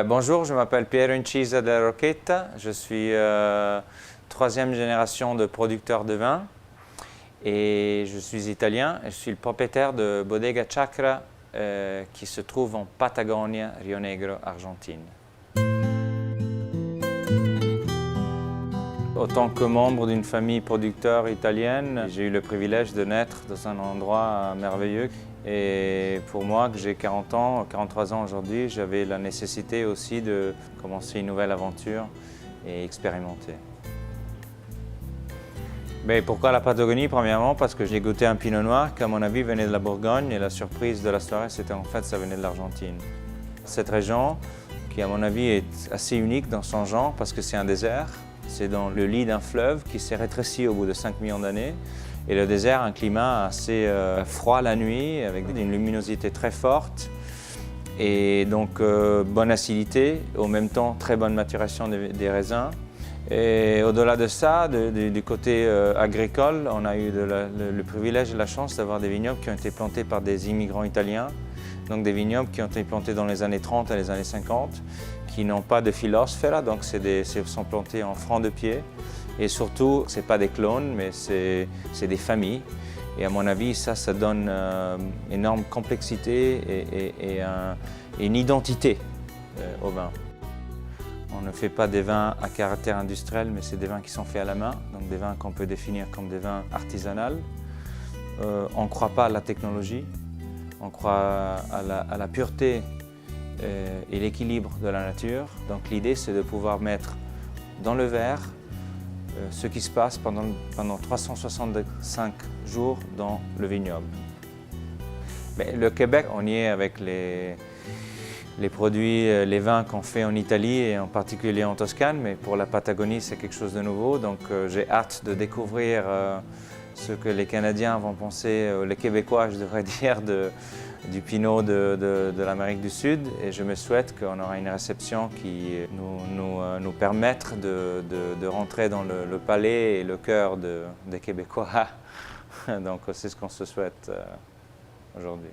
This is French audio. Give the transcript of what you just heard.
Bonjour, je m'appelle Piero Incisa della Rocchetta, je suis troisième génération de producteur de vin et je suis italien et je suis le propriétaire de Bodega Chacra qui se trouve en Patagonie, Rio Negro, Argentine. En tant que membre d'une famille producteur italienne, j'ai eu le privilège de naître dans un endroit merveilleux. Et pour moi, que j'ai 40 ans, 43 ans aujourd'hui, j'avais la nécessité aussi de commencer une nouvelle aventure et expérimenter. Mais pourquoi la Patagonie? Premièrement, parce que j'ai goûté un pinot noir qui, à mon avis, venait de la Bourgogne et la surprise de la soirée, c'était en fait ça venait de l'Argentine. Cette région, qui à mon avis est assez unique dans son genre parce que c'est un désert, c'est dans le lit d'un fleuve qui s'est rétréci au bout de 5 millions d'années. Et le désert, un climat assez froid la nuit, avec une luminosité très forte. Et donc bonne acidité, au même temps très bonne maturation des raisins. Et au-delà de ça, du côté agricole, on a eu le privilège et la chance d'avoir des vignobles qui ont été plantés par des immigrants italiens. Donc des vignobles qui ont été plantés dans les années 30 et les années 50, qui n'ont pas de filosfera, donc sont plantés en francs de pied. Et surtout, ce n'est pas des clones, mais c'est des familles. Et à mon avis, ça donne énorme complexité et une identité au vin. On ne fait pas des vins à caractère industriel, mais c'est des vins qui sont faits à la main, donc des vins qu'on peut définir comme des vins artisanaux. On ne croit pas à la technologie, on croit à la pureté et l'équilibre de la nature. Donc l'idée, c'est de pouvoir mettre dans le verre ce qui se passe pendant 365 jours dans le vignoble. Mais le Québec, on y est avec les produits, les vins qu'on fait en Italie et en particulier en Toscane, mais pour la Patagonie, c'est quelque chose de nouveau. Donc j'ai hâte de découvrir ce que les Canadiens vont penser, les Québécois, je devrais dire, du Pinot de l'Amérique du Sud. Et je me souhaite qu'on aura une réception qui nous permettra de rentrer dans le palais et le cœur des Québécois. Donc c'est ce qu'on se souhaite aujourd'hui.